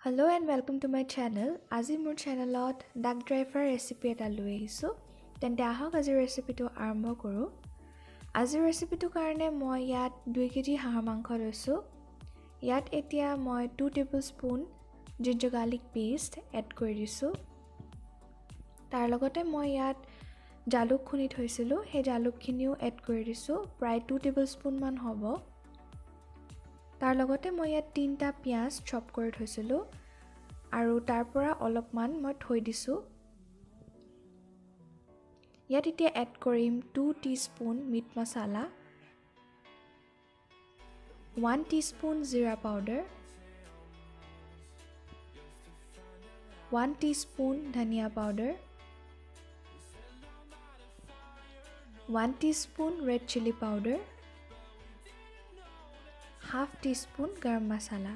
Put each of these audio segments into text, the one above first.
Hello and welcome to my channel. আজি মোৰ চেনেলত ডাক ড্ৰাই ৰেচিপি এটা লৈ আহিছোঁ। তেন্তে আহক আজি ৰেচিপিটো আৰম্ভ কৰোঁ। আজিৰ ৰেচিপিটোৰ কাৰণে মই ইয়াত 2 কেজি হাঁহৰ মাংস লৈছোঁ। ইয়াত এতিয়া মই 2 টেবুলস্পুন জিঞ্জাৰ গাৰ্লিক পেষ্ট এড কৰি দিছোঁ। তাৰ লগতে মই ইয়াত জালুক খুন্দি থৈছিলোঁ, সেই জালুকখিনিও এড কৰি দিছোঁ, প্ৰায় 2 টেবুলস্পুন মান হ'ব। তাৰ লগতে মই ইয়াত 3টা পিয়াজ চপ কৰি থৈছিলোঁ আৰু তাৰ পৰা অলপমান মই থৈ দিছোঁ। ইয়াত এতিয়া এড কৰিম 2 টিস্পুন মিট মছলা, 1 টিস্পুন জীৰা পাউডাৰ, 1 টিস্পুন ধনিয়া powder, 1 teaspoon red chilli powder, half teaspoon garam masala.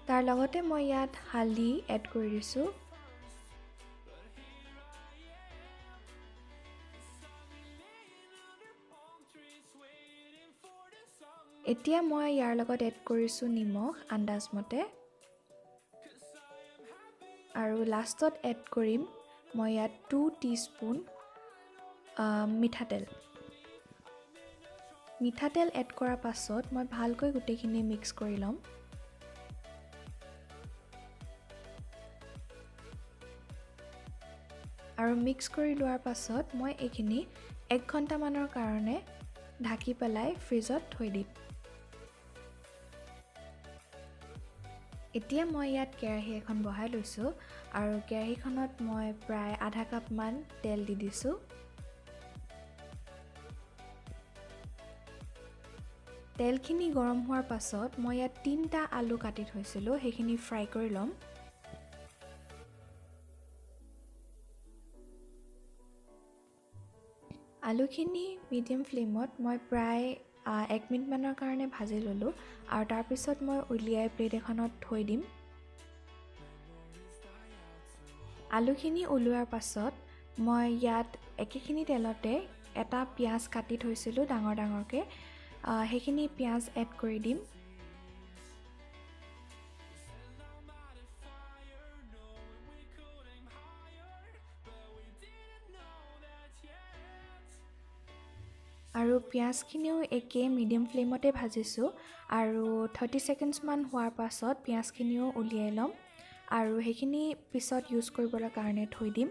তাৰ লগতে মই ইয়াত হালধি এড কৰি দিছোঁ। এতিয়া মই ইয়াৰ লগত এড কৰিছোঁ নিমখ আন্দাজমতে, আৰু লাষ্টত এড কৰিম মই ইয়াত 2 টিস্পুন মিঠাতেল। মিঠাতেল এড কৰাৰ পাছত মই ভালকৈ গোটেইখিনি মিক্স কৰি ল'ম। আৰু মিক্স কৰি লোৱাৰ পাছত মই এইখিনি 1 ঘণ্টামানৰ কাৰণে ঢাকি পেলাই ফ্ৰিজত থৈ দিম। এতিয়া মই ইয়াত কেৰাহী এখন বহাই লৈছোঁ আৰু কেৰাহীখনত মই প্ৰায় আধা কাপমান তেল দি দিছোঁ। তেলখিনি গৰম হোৱাৰ পাছত মই ইয়াত 3টা আলু কাটি থৈছিলোঁ, সেইখিনি ফ্ৰাই কৰি ল'ম। আলুখিনি মিডিয়াম ফ্লেমত মই প্ৰায় 1 মিনিটমানৰ কাৰণে ভাজি ল'লোঁ আৰু তাৰপিছত মই উলিয়াই প্লেট এখনত থৈ দিম। আলুখিনি ওলোৱাৰ পাছত মই ইয়াত একেখিনি তেলতে এটা পিঁয়াজ কাটি থৈছিলোঁ ডাঙৰ ডাঙৰকৈ, সেইখিনি পিঁয়াজ এড কৰি দিম। আৰু পিঁয়াজখিনিও একে মিডিয়াম ফ্লেমতে ভাজিছোঁ আৰু 30 ছেকেণ্ডছমান হোৱাৰ পাছত পিঁয়াজখিনিও উলিয়াই ল'ম আৰু সেইখিনি পিছত ইউজ কৰিবলৈ কাৰণে থৈ দিম।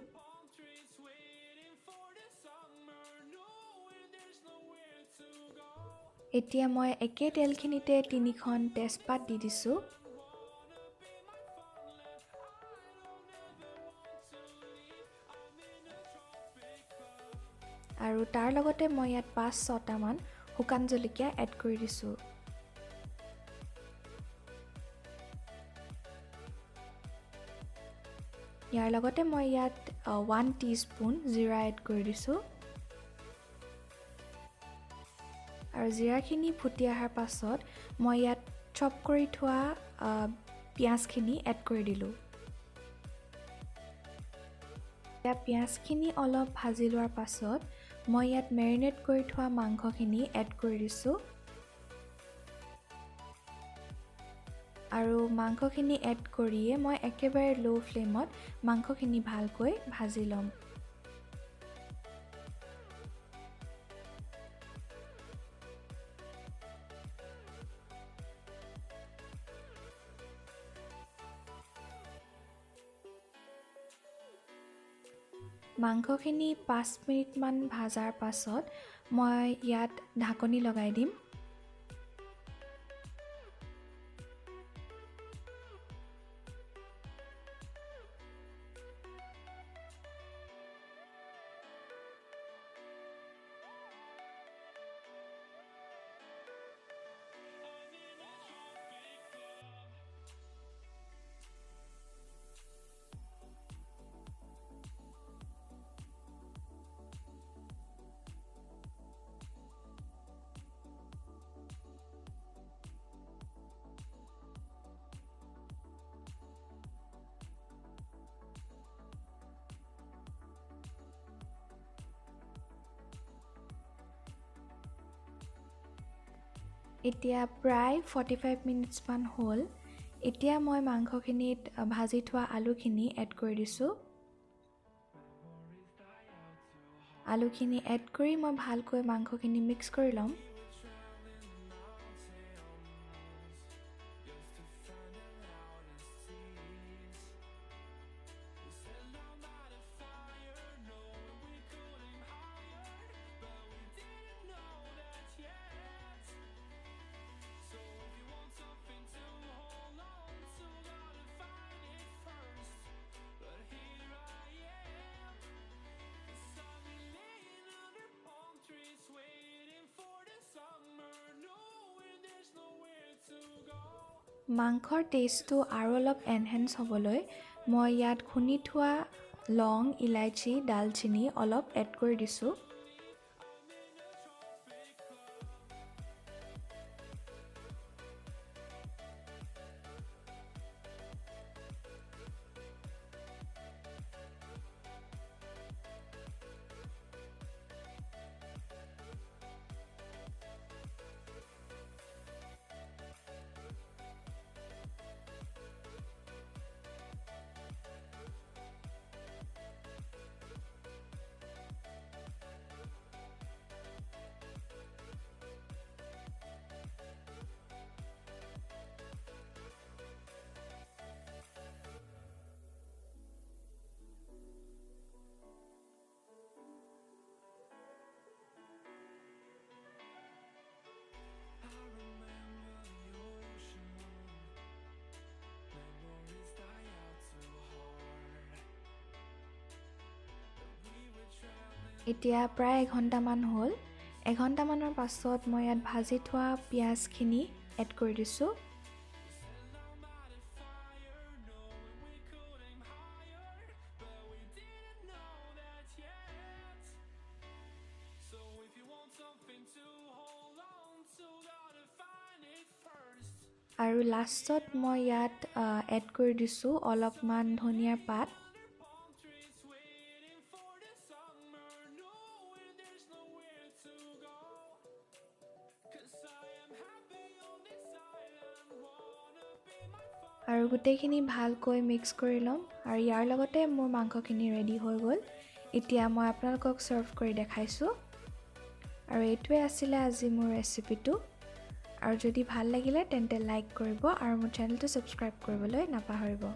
এতিয়া মই একে তেলখিনিতে 3খন তেজপাত দি দিছোঁ। আৰু তাৰ লগতে মই ইয়াত 5-6টামান শুকান জলকীয়া এড কৰি দিছোঁ। ইয়াৰ লগতে মই ইয়াত 1 টিস্পুন জীৰা এড কৰি দিছোঁ। আৰু জীৰাখিনি ফুটি অহাৰ পাছত মই ইয়াত চপ কৰি থোৱা পিঁয়াজখিনি এড কৰি দিলোঁ। পিঁয়াজখিনি অলপ ভাজি লোৱাৰ পাছত মই ইয়াত মেৰিনেট কৰি থোৱা মাংসখিনি এড কৰি দিছোঁ। আৰু মাংসখিনি এড কৰিয়ে মই একেবাৰে ল' ফ্লেমত মাংসখিনি ভালকৈ ভাজি ল'ম। মাংসখিনি 5 মিনিটমান ভাজাৰ পাছত মই ইয়াত ঢাকনি লগাই দিম। এতিয়া প্ৰায় 45 মিনিটছমান হ'ল। এতিয়া মই মাংসখিনিত ভাজি থোৱা আলুখিনি এড কৰি দিছোঁ। আলুখিনি এড কৰি মই ভালকৈ মাংসখিনি মিক্স কৰি ল'ম। মাংসৰ টেষ্টটো আৰু অলপ এনহেন্স হ'বলৈ মই ইয়াত খুন্দি থোৱা লং, ইলাইচি, ডালচিনি অলপ এড কৰি দিছোঁ। এতিয়া প্ৰায় এঘণ্টামান হ'ল। এঘণ্টামানৰ পাছত মই ইয়াত ভাজি থোৱা পিঁয়াজখিনি এড কৰি দিছোঁ। আৰু লাষ্টত মই ইয়াত এড কৰি দিছোঁ অলপমান ধনিয়াৰ পাত। আৰু গোটেইখিনি ভালকৈ মিক্স কৰি ল'ম। আৰু ইয়াৰ লগতে মোৰ মাংসখিনি ৰেডি হৈ গ'ল। এতিয়া মই আপোনালোকক ছাৰ্ভ কৰি দেখাইছোঁ। আৰু এইটোৱে আছিলে আজি মোৰ ৰেচিপিটো। আৰু যদি ভাল লাগিলে তেন্তে লাইক কৰিব আৰু মোৰ চেনেলটো ছাবস্ক্ৰাইব কৰিবলৈ নাপাহৰিব।